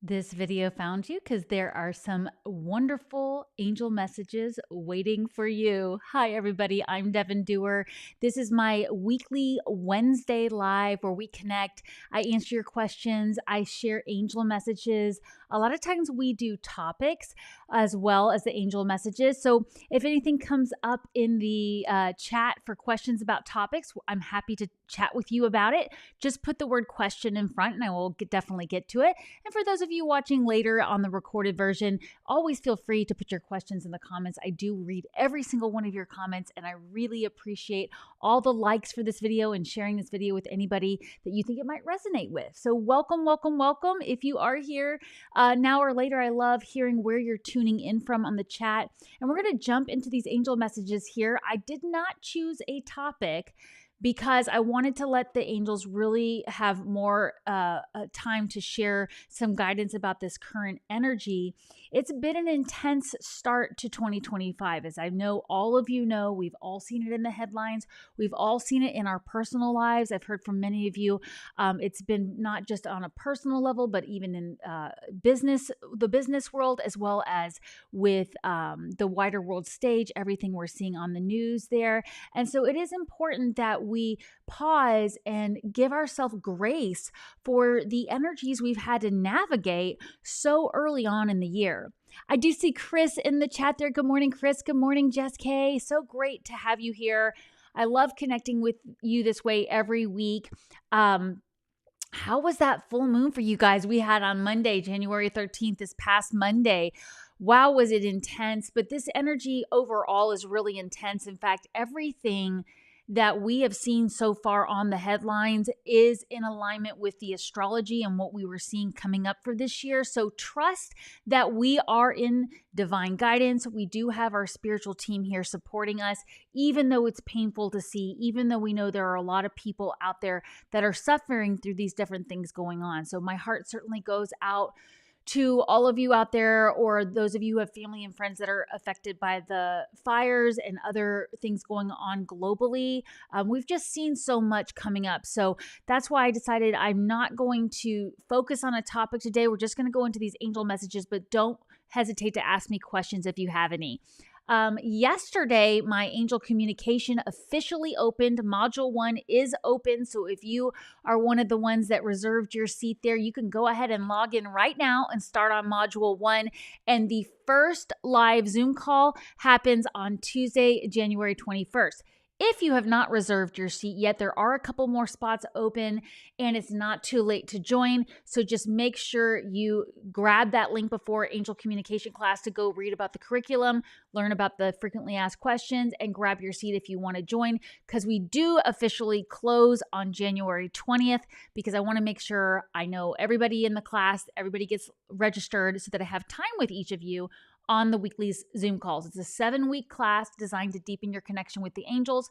This video found you because there are some wonderful angel messages waiting for you. Hi, everybody. I'm Devon. This is my weekly Wednesday live where we connect. I answer your questions. I share angel messages. A lot of times we do topics as well as the angel messages. So if anything comes up in the chat for questions about topics, I'm happy to chat with you about it. Just put the word question in front and I will definitely get to it. And for those of you watching later on the recorded version, always feel free to put your questions in the comments. I do read every single one of your comments, and I really appreciate all the likes for this video and sharing this video with anybody that you think it might resonate with. So welcome, welcome, welcome. If you are here now or later, I love hearing where you're tuning in from on the chat. And we're going to jump into these angel messages here. I did not choose a topic because I wanted to let the angels really have more time to share some guidance about this current energy. It's been an intense start to 2025. As I know all of you know, we've all seen it in the headlines. We've all seen it in our personal lives. I've heard from many of you. It's been not just on a personal level, but even in the business world, as well as with the wider world stage, everything we're seeing on the news there. And so it is important that we pause and give ourselves grace for the energies we've had to navigate so early on in the year. I do see Chris in the chat there. Good morning, Chris. Good morning, Jess K. So great to have you here. I love connecting with you this way every week. How was that full moon for you guys we had on Monday, January 13th, this past Monday? Wow, was it intense? But this energy overall is really intense. In fact, everything that we have seen so far on the headlines is in alignment with the astrology and what we were seeing coming up for this year. So trust that we are in divine guidance. We do have our spiritual team here supporting us, even though it's painful to see, even though we know there are a lot of people out there that are suffering through these different things going on. So my heart certainly goes out to all of you out there, or those of you who have family and friends that are affected by the fires and other things going on globally. We've just seen so much coming up. So that's why I decided I'm not going to focus on a topic today. We're just going to go into these angel messages, but don't hesitate to ask me questions if you have any. Yesterday, my angel communication officially opened. Module 1 is open. So if you are one of the ones that reserved your seat there, you can go ahead and log in right now and start on module 1. And the first live Zoom call happens on Tuesday, January 21st. If you have not reserved your seat yet, there are a couple more spots open and it's not too late to join. So just make sure you grab that link before Angel Communication class to go read about the curriculum, learn about the frequently asked questions, and grab your seat if you want to join, because we do officially close on January 20th, because I want to make sure I know everybody in the class, everybody gets registered so that I have time with each of you on the weekly Zoom calls. It's a 7-week class designed to deepen your connection with the angels,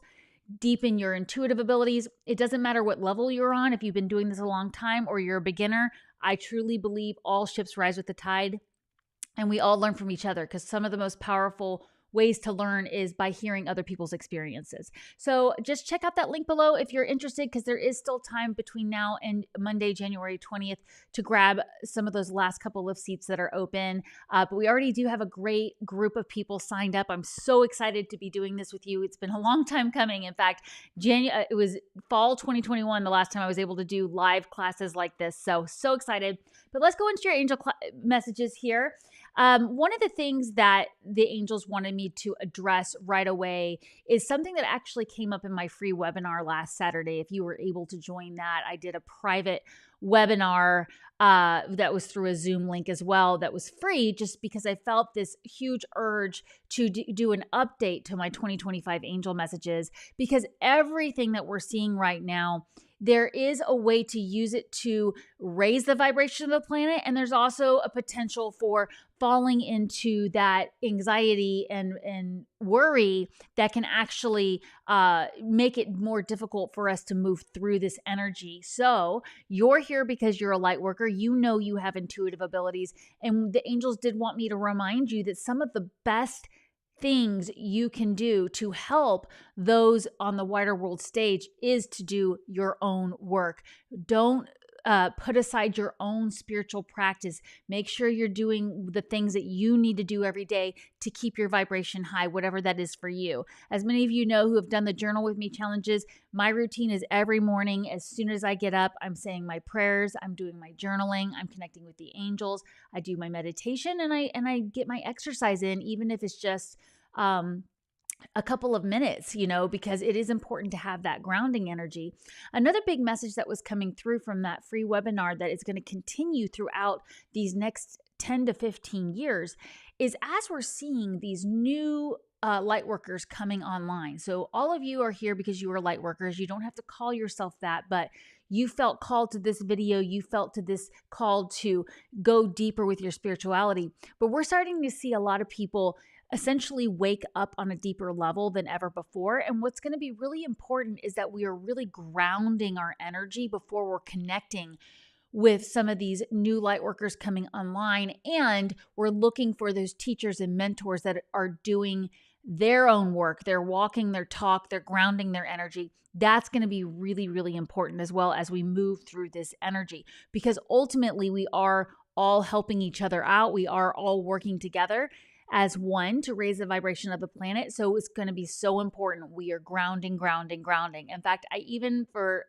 deepen your intuitive abilities. It doesn't matter what level you're on, if you've been doing this a long time or you're a beginner. I truly believe all ships rise with the tide and we all learn from each other, because some of the most powerful ways to learn is by hearing other people's experiences. So just check out that link below if you're interested, because there is still time between now and Monday, January 20th to grab some of those last couple of seats that are open. But we already do have a great group of people signed up. I'm so excited to be doing this with you. It's been a long time coming. In fact, it was fall 2021 the last time I was able to do live classes like this. So excited. But let's go into your angel messages here. One of the things that the angels wanted me to address right away is something that actually came up in my free webinar last Saturday. If you were able to join that, I did a private webinar that was through a Zoom link as well, that was free, just because I felt this huge urge to do an update to my 2025 angel messages, because everything that we're seeing right now, there is a way to use it to raise the vibration of the planet. And there's also a potential for falling into that anxiety and worry that can actually make it more difficult for us to move through this energy. So you're here because you're a light worker. You know you have intuitive abilities. And the angels did want me to remind you that some of the best things you can do to help those on the wider world stage is to do your own work. Don't put aside your own spiritual practice. Make sure you're doing the things that you need to do every day to keep your vibration high, whatever that is for you. As many of you know who have done the Journal with Me challenges, my routine is every morning. As soon as I get up, I'm saying my prayers, I'm doing my journaling, I'm connecting with the angels, I do my meditation, and I get my exercise in, even if it's just a couple of minutes, because it is important to have that grounding energy. Another big message that was coming through from that free webinar that is going to continue throughout these next 10 to 15 years is as we're seeing these new light workers coming online. So all of you are here because you are light workers. You don't have to call yourself that, but you felt called to this video. You felt to this call to go deeper with your spirituality. But we're starting to see a lot of people essentially wake up on a deeper level than ever before. And what's going to be really important is that we are really grounding our energy before we're connecting with some of these new light workers coming online. And we're looking for those teachers and mentors that are doing their own work. They're walking their talk, they're grounding their energy. That's going to be really, really important as well as we move through this energy, because ultimately we are all helping each other out. We are all working together as one to raise the vibration of the planet. So it's going to be so important. We are grounding. In fact, I even for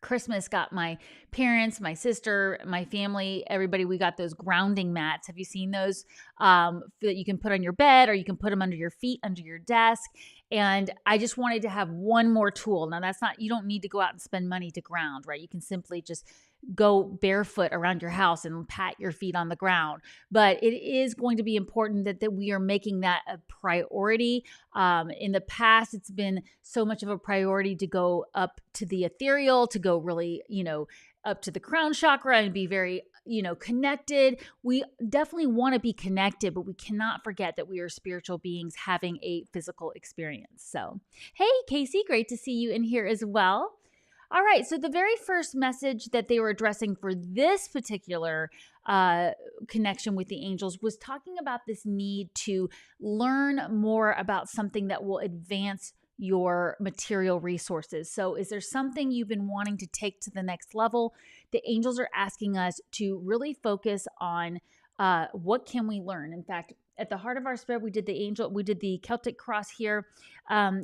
Christmas got my parents, my sister, my family, everybody, we got those grounding mats. Have you seen those that you can put on your bed, or you can put them under your feet, under your desk? And I just wanted to have one more tool. Now that's not, you don't need to go out and spend money to ground, right? You can simply just go barefoot around your house and pat your feet on the ground. But it is going to be important that we are making that a priority. In the past, it's been so much of a priority to go up to the ethereal, to go really, up to the crown chakra and be very, connected. We definitely want to be connected, but we cannot forget that we are spiritual beings having a physical experience. So, hey, Casey, great to see you in here as well. All right, so the very first message that they were addressing for this particular connection with the angels was talking about this need to learn more about something that will advance your material resources. So is there something you've been wanting to take to the next level? The angels are asking us to really focus on what can we learn. In fact, at the heart of our spread, we did the Celtic cross here.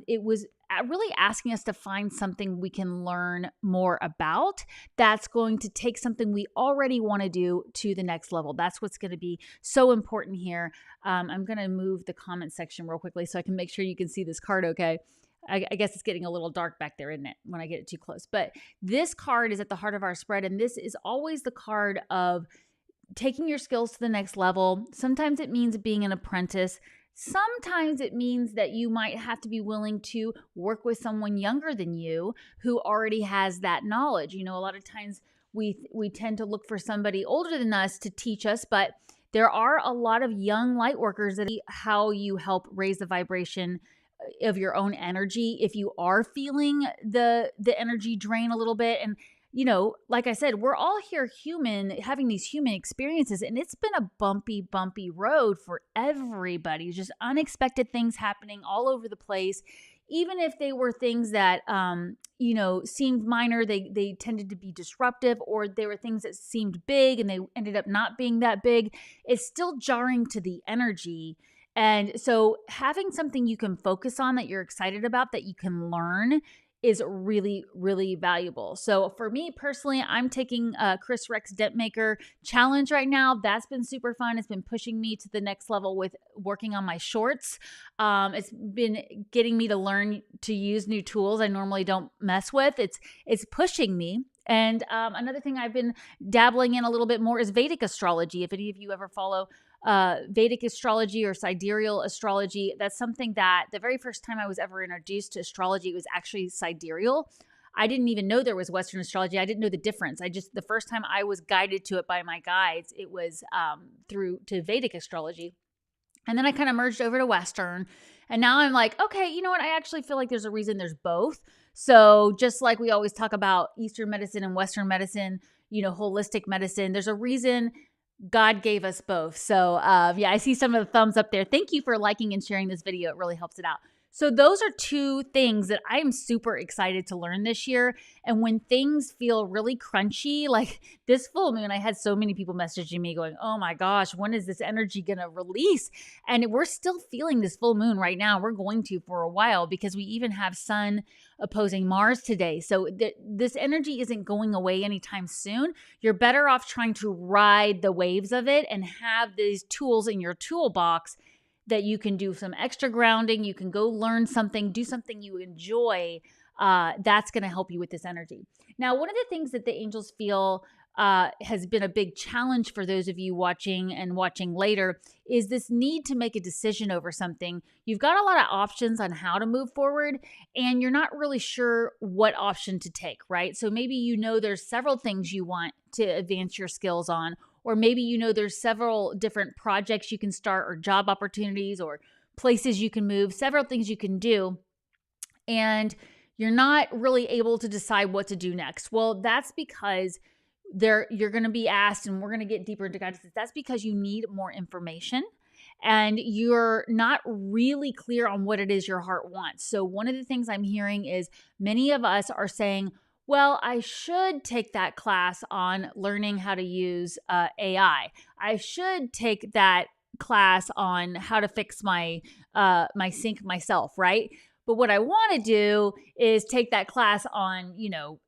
It was really asking us to find something we can learn more about that's going to take something we already want to do to the next level. That's what's going to be so important here. I'm going to move the comment section real quickly so I can make sure you can see this card okay. I guess it's getting a little dark back there, isn't it, when I get it too close? But this card is at the heart of our spread, and this is always the card of taking your skills to the next level. Sometimes it means being an apprentice. Sometimes it means that you might have to be willing to work with someone younger than you who already has that knowledge. A lot of times we tend to look for somebody older than us to teach us, but there are a lot of young light workers that how you help raise the vibration of your own energy if you are feeling the energy drain a little bit. And like I said, we're all here having these human experiences, and it's been a bumpy road for everybody. Just unexpected things happening all over the place. Even if they were things that, seemed minor, they tended to be disruptive, or they were things that seemed big and they ended up not being that big. It's still jarring to the energy. And so having something you can focus on that you're excited about, that you can learn, is really, really valuable. So for me personally, I'm taking Chris Rex Dent Maker challenge right now. That's been super fun. It's been pushing me to the next level with working on my shorts. It's been getting me to learn to use new tools I normally don't mess with. It's pushing me. And another thing I've been dabbling in a little bit more is Vedic astrology. If any of you ever follow Vedic astrology or sidereal astrology, that's something that the very first time I was ever introduced to astrology, it was actually sidereal. I didn't even know there was Western astrology. I didn't know the difference. The first time I was guided to it by my guides, it was through to Vedic astrology. And then I kind of merged over to Western. And now I'm like, okay, you know what? I actually feel like there's a reason there's both. So just like we always talk about Eastern medicine and Western medicine, holistic medicine, there's a reason God gave us both. So yeah, I see some of the thumbs up there. Thank you for liking and sharing this video. It really helps it out. So those are two things that I am super excited to learn this year. And when things feel really crunchy, like this full moon, I had so many people messaging me going, oh my gosh, when is this energy going to release? And we're still feeling this full moon right now. We're going to for a while because we even have Sun opposing Mars today. So this energy isn't going away anytime soon. You're better off trying to ride the waves of it and have these tools in your toolbox that you can do some extra grounding. You can go learn something, do something you enjoy. That's going to help you with this energy. Now, one of the things that the angels feel has been a big challenge for those of you watching and watching later is this need to make a decision over something. You've got a lot of options on how to move forward, and you're not really sure what option to take, right? So maybe there's several things you want to advance your skills on, or maybe there's several different projects you can start or job opportunities or places you can move, several things you can do, and you're not really able to decide what to do next. Well, that's because you're going to be asked, and we're going to get deeper into guidance. That's because you need more information and you're not really clear on what it is your heart wants. So one of the things I'm hearing is many of us are saying, well, I should take that class on learning how to use AI. I should take that class on how to fix my sink myself, right? But what I want to do is take that class on,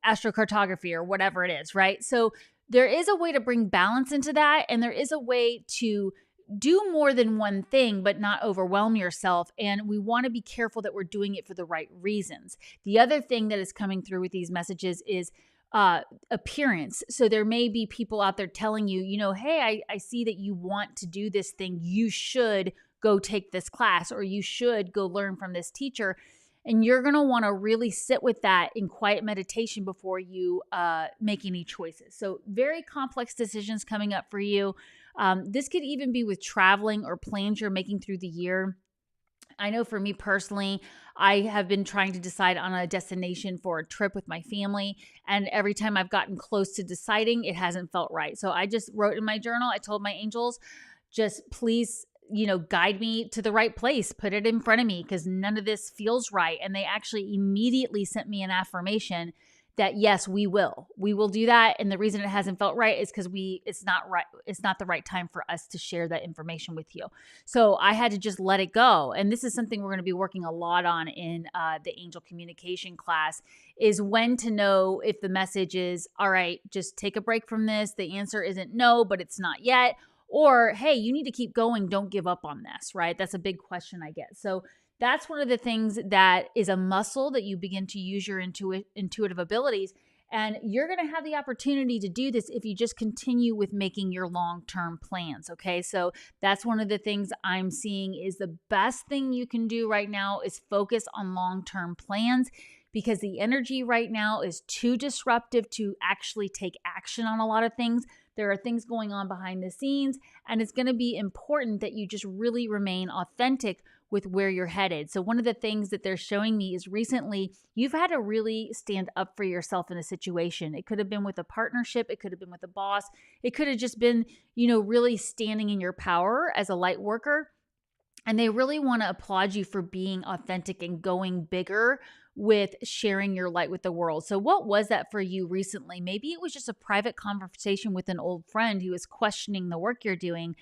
astrocartography or whatever it is, right? So there is a way to bring balance into that, and there is a way to do more than one thing, but not overwhelm yourself. And we want to be careful that we're doing it for the right reasons. The other thing that is coming through with these messages is appearance. So there may be people out there telling you, hey, I see that you want to do this thing. You should go take this class, or you should go learn from this teacher. And you're going to want to really sit with that in quiet meditation before you make any choices. So very complex decisions coming up for you. This could even be with traveling or plans you're making through the year. I know for me personally, I have been trying to decide on a destination for a trip with my family. And every time I've gotten close to deciding, it hasn't felt right. So I just wrote in my journal, I told my angels, just please, guide me to the right place, put it in front of me, because none of this feels right. And they actually immediately sent me an affirmation that yes, we will do that. And the reason it hasn't felt right is because it's not right. It's not the right time for us to share that information with you. So I had to just let it go. And this is something we're going to be working a lot on in the angel communication class, is when to know if the message is, all right, just take a break from this. The answer isn't no, but it's not yet. Or, hey, you need to keep going. Don't give up on this, right? That's a big question I get. So that's one of the things that is a muscle that you begin to use your intuitive abilities. And you're going to have the opportunity to do this if you just continue with making your long-term plans, okay? So that's one of the things I'm seeing is the best thing you can do right now is focus on long-term plans, because the energy right now is too disruptive to actually take action on a lot of things. There are things going on behind the scenes, and it's going to be important that you just really remain authentic with where you're headed. So one of the things that they're showing me is recently you've had to really stand up for yourself in a situation. It could have been with a partnership. It could have been with a boss. It could have just been, really standing in your power as a light worker. And they really want to applaud you for being authentic and going bigger with sharing your light with the world. So what was that for you recently? Maybe it was just a private conversation with an old friend who was questioning the work you're doing.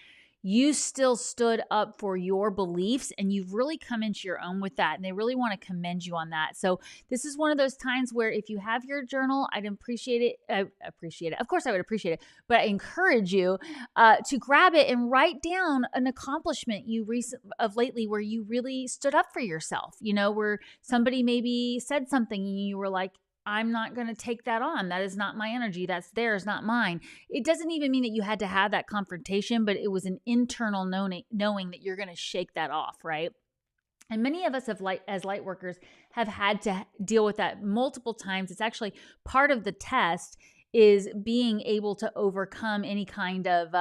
You still stood up for your beliefs, and you've really come into your own with that. And they really want to commend you on that. So this is one of those times where if you have your journal, I'd appreciate it. Of course, I would appreciate it. But I encourage you to grab it and write down an accomplishment you lately where you really stood up for yourself. Where somebody maybe said something and you were like, I'm not going to take that on. That is not my energy. That's theirs, not mine. It doesn't even mean that you had to have that confrontation, but it was an internal knowing that you're going to shake that off, right? And many of us as light workers have had to deal with that multiple times. It's actually part of the test is being able to overcome any kind of,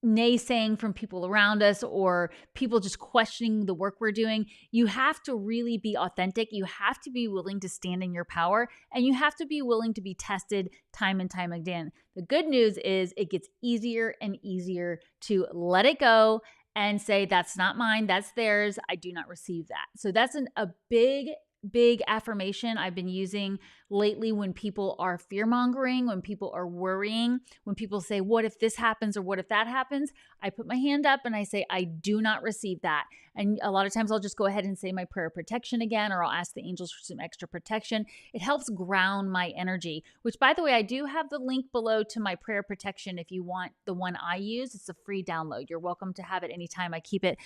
naysaying from people around us or people just questioning the work we're doing. You have to really be authentic. You have to be willing to stand in your power, and you have to be willing to be tested time and time again. The good news is it gets easier and easier to let it go and say, that's not mine, that's theirs. I do not receive that. So that's a big affirmation I've been using lately when people are fear mongering, when people are worrying, when people say, what if this happens or what if that happens? I put my hand up and I say, I do not receive that. And a lot of times I'll just go ahead and say my prayer of protection again, or I'll ask the angels for some extra protection. It helps ground my energy, which, by the way, I do have the link below to my prayer of protection if you want the one I use. It's a free download. You're welcome to have it anytime. I keep it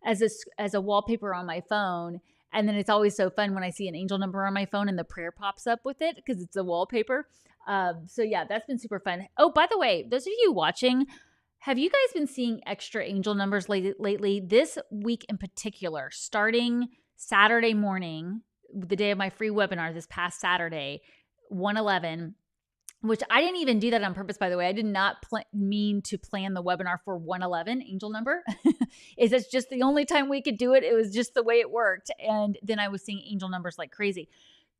as a wallpaper on my phone. And then it's always so fun when I see an angel number on my phone and the prayer pops up with it because it's a wallpaper. So yeah, that's been super fun. Oh, by the way, those of you watching, have you guys been seeing extra angel numbers lately? This week in particular, starting Saturday morning, the day of my free webinar this past Saturday, 111, which I didn't even do that on purpose, by the way. I did not mean to plan the webinar for 111 angel number. It's just the only time we could do it. It was just the way it worked. And then I was seeing angel numbers like crazy.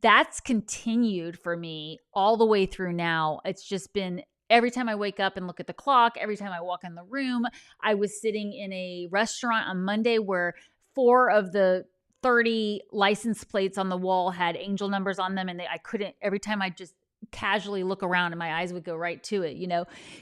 That's continued for me all the way through now. It's just been every time I wake up and look at the clock, every time I walk in the room. I was sitting in a restaurant on Monday where 4 of the 30 license plates on the wall had angel numbers on them. And I couldn't, every time I just casually look around and my eyes would go right to it,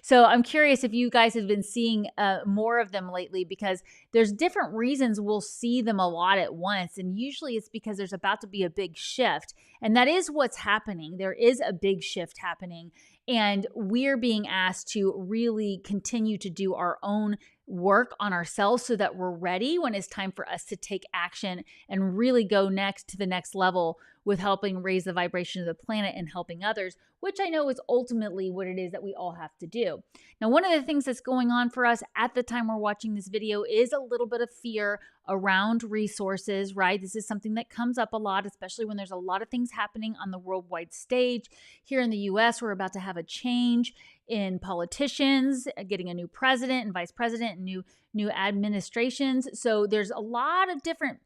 So I'm curious if you guys have been seeing more of them lately, because there's different reasons we'll see them a lot at once. And usually it's because there's about to be a big shift. And that is what's happening. There is a big shift happening. And we're being asked to really continue to do our own work on ourselves so that we're ready when it's time for us to take action and really go next to the next level with helping raise the vibration of the planet and helping others, which I know is ultimately what it is that we all have to do. Now, one of the things that's going on for us at the time we're watching this video is a little bit of fear around resources, right? This is something that comes up a lot, especially when there's a lot of things happening on the worldwide stage. Here in the US, we're about to have a change in politicians, getting a new president and vice president and new administrations. So there's a lot of different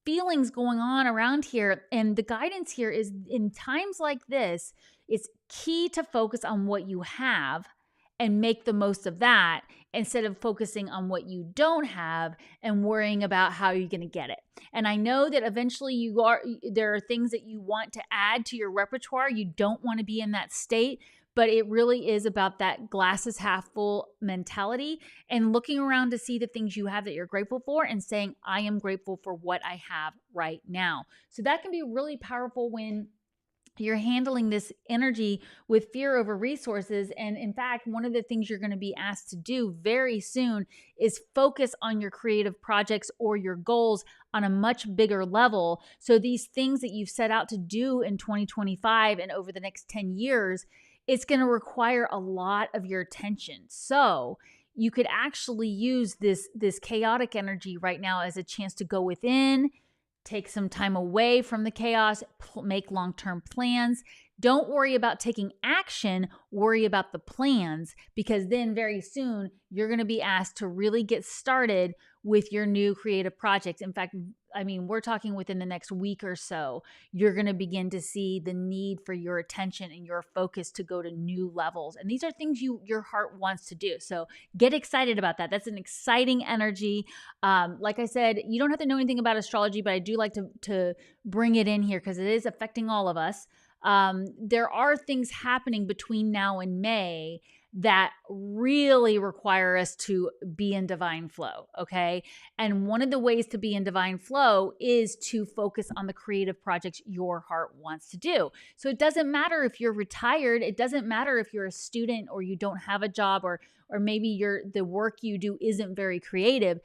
feelings going on around here. And the guidance here is, in times like this, it's key to focus on what you have and make the most of that, instead of focusing on what you don't have and worrying about how you're going to get it. And I know that eventually there are things that you want to add to your repertoire. You don't want to be in that state, but it really is about that glasses half full mentality and looking around to see the things you have that you're grateful for and saying, I am grateful for what I have right now. So that can be really powerful when you're handling this energy with fear over resources. And in fact, one of the things you're going to be asked to do very soon is focus on your creative projects or your goals on a much bigger level. So these things that you've set out to do in 2025 and over the next 10 years, it's going to require a lot of your attention. So you could actually use this chaotic energy right now as a chance to go within, take some time away from the chaos, make long-term plans. Don't worry about taking action, worry about the plans, because then very soon you're going to be asked to really get started with your new creative projects. In fact, we're talking within the next week or so, you're going to begin to see the need for your attention and your focus to go to new levels. And these are things your heart wants to do. So get excited about that. That's an exciting energy. Like I said, you don't have to know anything about astrology, but I do like to bring it in here because it is affecting all of us. There are things happening between now and May that really require us to be in divine flow, okay? And one of the ways to be in divine flow is to focus on the creative projects your heart wants to do. So it doesn't matter if you're retired, it doesn't matter if you're a student or you don't have a job, or maybe the work you do isn't very creative.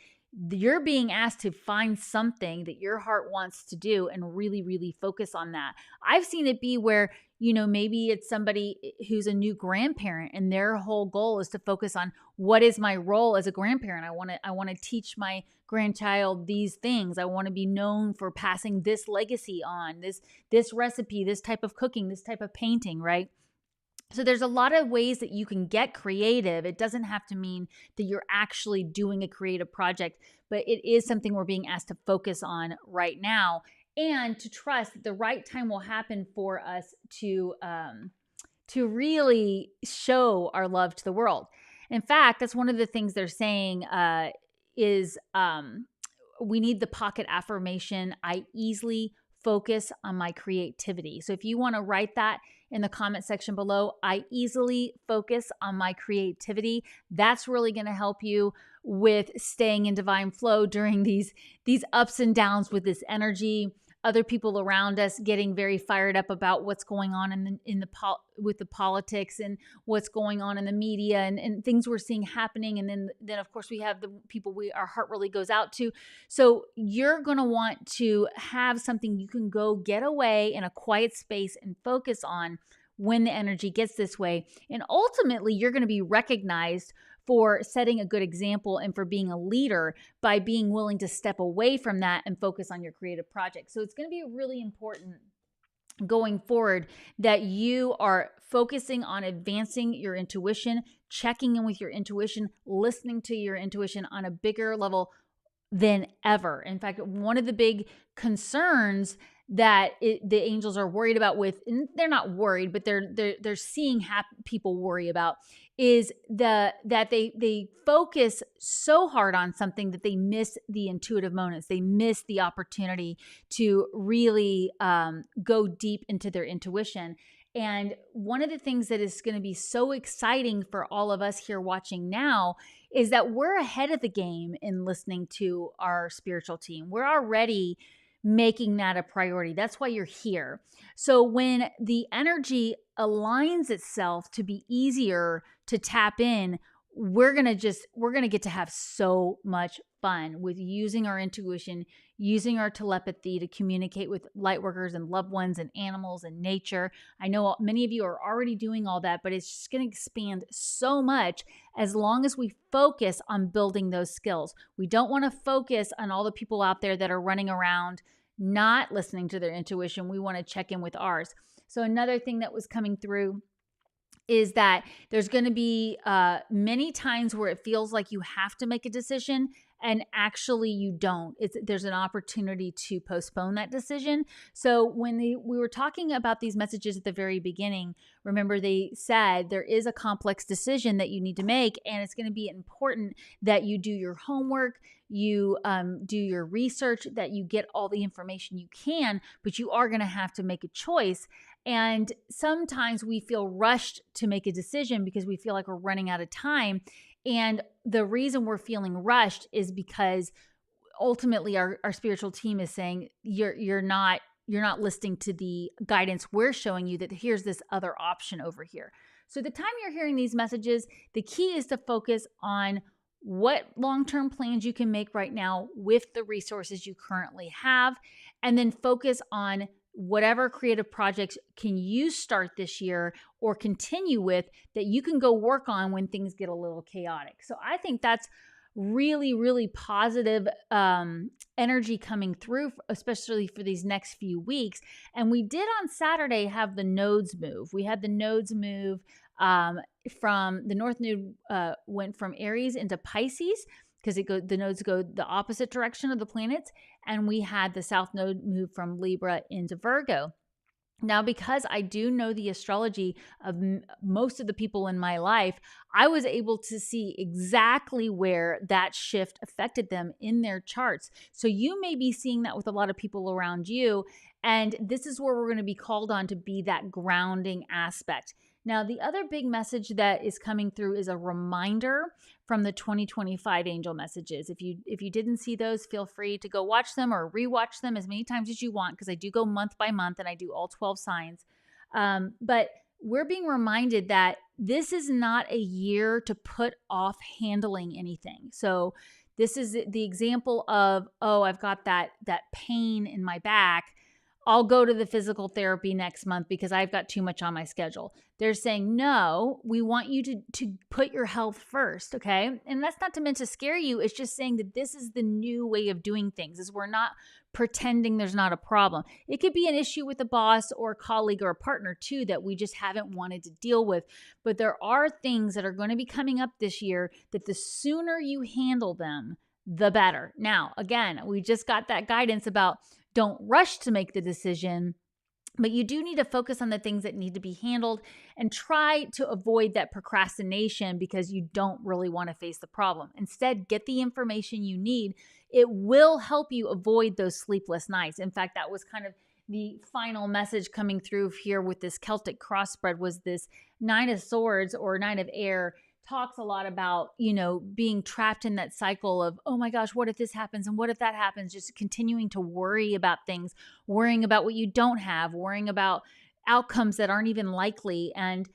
You're being asked to find something that your heart wants to do and really, really focus on that. I've seen it be where, maybe it's somebody who's a new grandparent and their whole goal is to focus on, what is my role as a grandparent? I want to teach my grandchild these things. I want to be known for passing this legacy on, this recipe, this type of cooking, this type of painting, right? So there's a lot of ways that you can get creative. It doesn't have to mean that you're actually doing a creative project, but it is something we're being asked to focus on right now, and to trust that the right time will happen for us to really show our love to the world. In fact, that's one of the things they're saying is we need the pocket affirmation. I easily focus on my creativity. So if you want to write that in the comment section below, I easily focus on my creativity. That's really going to help you with staying in divine flow during these ups and downs with this energy. Other people around us getting very fired up about what's going on with the politics and what's going on in the media and things we're seeing happening. And then of course we have the people our heart really goes out to. So you're going to want to have something you can go get away in a quiet space and focus on when the energy gets this way. And ultimately you're going to be recognized for setting a good example and for being a leader by being willing to step away from that and focus on your creative project. So it's going to be really important going forward that you are focusing on advancing your intuition, checking in with your intuition, listening to your intuition on a bigger level than ever. In fact, one of the big concerns that the angels are worried about and they're not worried, but they're seeing people worry about is that they focus so hard on something that they miss the intuitive moments. They miss the opportunity to really go deep into their intuition. And one of the things that is going to be so exciting for all of us here watching now is that we're ahead of the game in listening to our spiritual team. We're already making that a priority. That's why you're here. So when the energy aligns itself to be easier to tap in, we're going to get to have so much fun with using our intuition, using our telepathy to communicate with light workers and loved ones and animals and nature. I know many of you are already doing all that, but it's just going to expand so much as long as we focus on building those skills. We don't want to focus on all the people out there that are running around not listening to their intuition. We want to check in with ours. So another thing that was coming through is that there's going to be many times where it feels like you have to make a decision and actually you don't. There's an opportunity to postpone that decision. So when we were talking about these messages at the very beginning, remember they said there is a complex decision that you need to make, and it's going to be important that you do your homework, you do your research, that you get all the information you can, but you are going to have to make a choice. And sometimes we feel rushed to make a decision because we feel like we're running out of time. And the reason we're feeling rushed is because ultimately our spiritual team is saying you're not listening to the guidance we're showing you, that here's this other option over here. So the time you're hearing these messages, the key is to focus on what long-term plans you can make right now with the resources you currently have, and then focus on whatever creative projects can you start this year or continue with that you can go work on when things get a little chaotic. So I think that's really, really positive energy coming through, especially for these next few weeks. And we did on Saturday have the nodes move. We had the nodes move from the North Node went from Aries into Pisces, because the nodes go the opposite direction of the planets, and we had the South Node move from Libra into Virgo. Now, because I do know the astrology of most of the people in my life, I was able to see exactly where that shift affected them in their charts. So you may be seeing that with a lot of people around you, and this is where we're going to be called on to be that grounding aspect. Now, the other big message that is coming through is a reminder from the 2025 angel messages. If you didn't see those, feel free to go watch them or rewatch them as many times as you want, because I do go month by month and I do all 12 signs. But we're being reminded that this is not a year to put off handling anything. So this is the example of, oh, I've got that pain in my back. I'll go to the physical therapy next month because I've got too much on my schedule. They're saying, no, we want you to put your health first, okay? And that's not meant to scare you. It's just saying that this is the new way of doing things, is we're not pretending there's not a problem. It could be an issue with a boss or a colleague or a partner too that we just haven't wanted to deal with. But there are things that are going to be coming up this year that the sooner you handle them, the better. Now, again, we just got that guidance about don't rush to make the decision, But you do need to focus on the things that need to be handled and try to avoid that procrastination because you don't really want to face the problem. Instead, get the information you need. It will help you avoid those sleepless nights. In fact, that was kind of the final message coming through here with this Celtic cross spread was this Nine of Swords or Nine of Air talks a lot about, being trapped in that cycle of, oh my gosh, what if this happens? And what if that happens? Just continuing to worry about things, worrying about what you don't have, worrying about outcomes that aren't even likely. And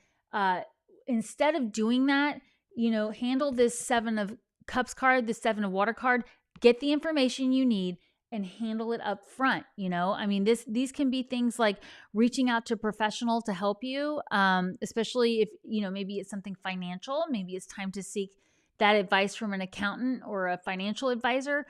instead of doing that, handle this Seven of Cups card, this Seven of Water card, get the information you need and handle it up front. These can be things like reaching out to a professional to help you, especially if, maybe it's something financial. Maybe it's time to seek that advice from an accountant or a financial advisor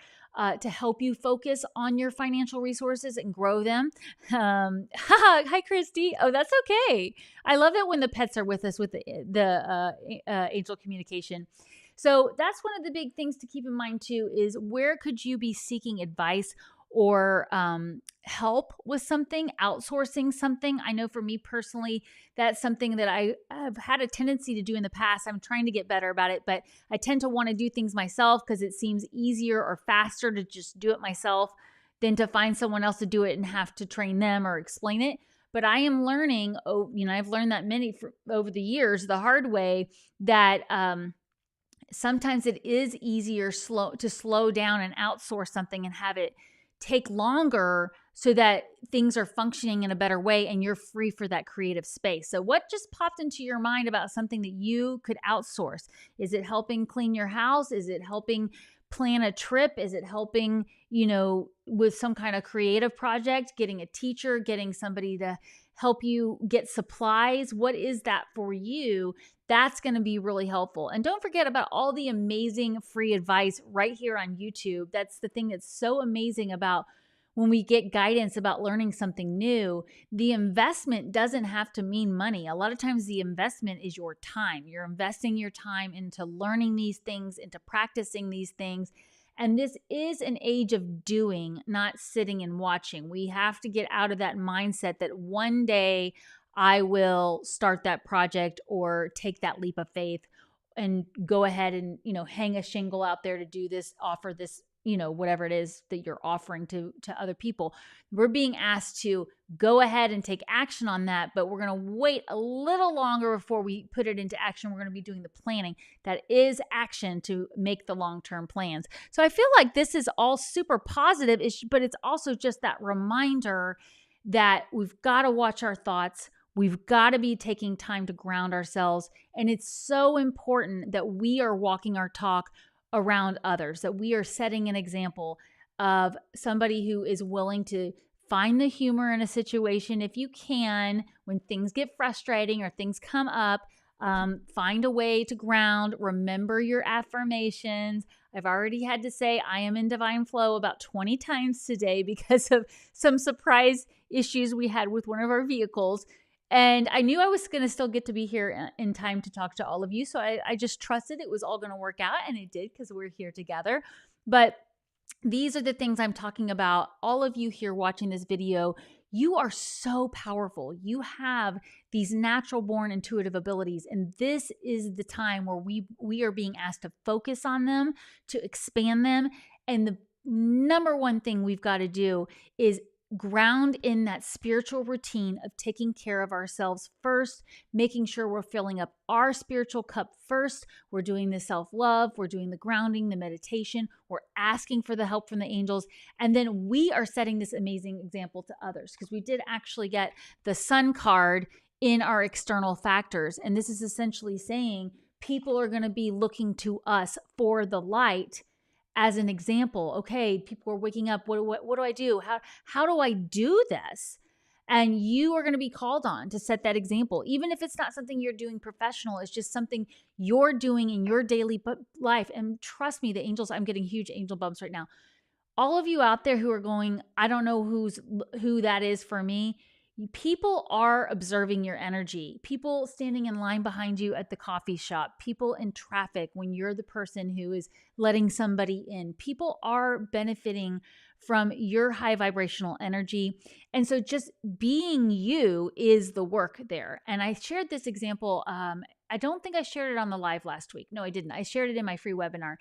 to help you focus on your financial resources and grow them. Hi, Christy. Oh, that's okay. I love it when the pets are with us with the angel communication. So that's one of the big things to keep in mind too, is where could you be seeking advice or help with something, outsourcing something. I know for me personally, that's something that I have had a tendency to do in the past. I'm trying to get better about it, but I tend to want to do things myself because it seems easier or faster to just do it myself than to find someone else to do it and have to train them or explain it. But I am learning, I've learned that over the years, the hard way, that sometimes it is easier to slow down and outsource something and have it take longer so that things are functioning in a better way and you're free for that creative space. So what just popped into your mind about something that you could outsource? Is it helping clean your house? Is it helping plan a trip? Is it helping, with some kind of creative project, getting a teacher, getting somebody to help you get supplies? What is that for you? That's going to be really helpful. And don't forget about all the amazing free advice right here on YouTube. That's the thing that's so amazing about when we get guidance about learning something new. The investment doesn't have to mean money. A lot of times the investment is your time. You're investing your time into learning these things, into practicing these things. And this is an age of doing, not sitting and watching. We have to get out of that mindset that one day I will start that project or take that leap of faith and go ahead and, hang a shingle out there to do this, offer this, whatever it is that you're offering to other people. We're being asked to go ahead and take action on that, but we're going to wait a little longer before we put it into action. We're going to be doing the planning. That is action to make the long-term plans. So I feel like this is all super positive, but it's also just that reminder that we've got to watch our thoughts. We've got to be taking time to ground ourselves. And it's so important that we are walking our talk around others, that we are setting an example of somebody who is willing to find the humor in a situation if you can, when things get frustrating or things come up. Find a way to ground. Remember your affirmations. I've already had to say I am in divine flow about 20 times today because of some surprise issues we had with one of our vehicles. And I knew I was going to still get to be here in time to talk to all of you. So I just trusted it was all going to work out. And it did, because we're here together. But these are the things I'm talking about. All of you here watching this video, you are so powerful. You have these natural born intuitive abilities. And this is the time where we are being asked to focus on them, to expand them. And the number one thing we've got to do is ground in that spiritual routine of taking care of ourselves first, making sure we're filling up our spiritual cup first. We're doing the self-love, we're doing the grounding, the meditation, we're asking for the help from the angels, and then we are setting this amazing example to others, because we did actually get the Sun card in our external factors, and this is essentially saying people are going to be looking to us for the light. As an example, okay, people are waking up. What do I do? How do I do this? And you are going to be called on to set that example. Even if it's not something you're doing professional, it's just something you're doing in your daily life. And trust me, the angels, I'm getting huge angel bumps right now. All of you out there who are going, I don't know who that is for me. People are observing your energy. People standing in line behind you at the coffee shop. People in traffic when you're the person who is letting somebody in. People are benefiting from your high vibrational energy. And so just being you is the work there. And I shared this example. I don't think I shared it on the live last week. No, I didn't. I shared it in my free webinar.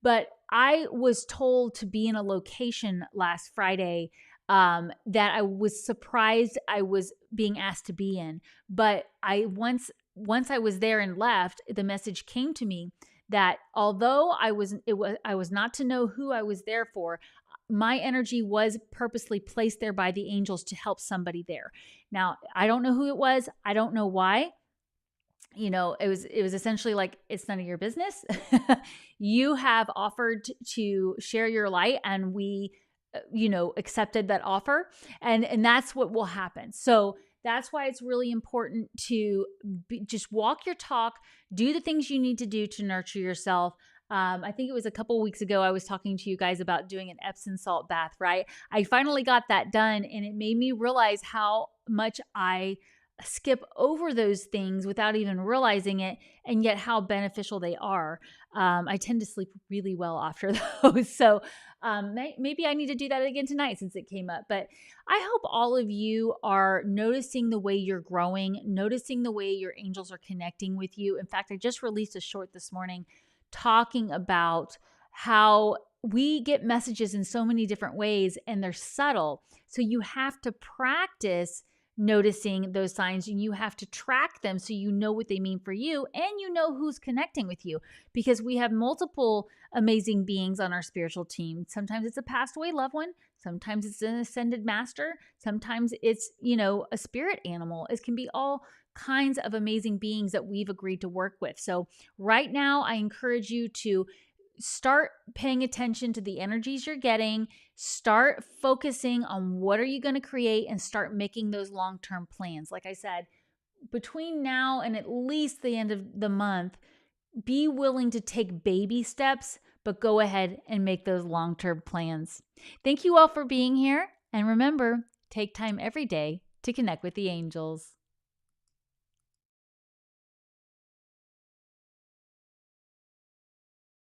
But I was told to be in a location last Friday that I was surprised I was being asked to be in. But once I was there and left, the message came to me that although I was not to know who I was there for, my energy was purposely placed there by the angels to help somebody there. Now, I don't know who it was. I don't know why. It was essentially like, it's none of your business. You have offered to share your light, and we accepted that offer, and that's what will happen. So that's why it's really important to just walk your talk, do the things you need to do to nurture yourself. I think it was a couple weeks ago I was talking to you guys about doing an Epsom salt bath, right? I finally got that done, and it made me realize how much I skip over those things without even realizing it, and yet how beneficial they are. I tend to sleep really well after those. So maybe I need to do that again tonight since it came up. But I hope all of you are noticing the way you're growing, noticing the way your angels are connecting with you. In fact, I just released a short this morning talking about how we get messages in so many different ways, and they're subtle. So you have to practice noticing those signs, and you have to track them so you know what they mean for you, and you know who's connecting with you, because we have multiple amazing beings on our spiritual team. Sometimes it's a passed away loved one, sometimes it's an ascended master, sometimes it's a spirit animal. It can be all kinds of amazing beings that we've agreed to work with. So right now I encourage you to start paying attention to the energies you're getting, start focusing on what are you going to create, and start making those long-term plans. Like I said, between now and at least the end of the month, be willing to take baby steps, but go ahead and make those long-term plans. Thank you all for being here. And remember, take time every day to connect with the angels.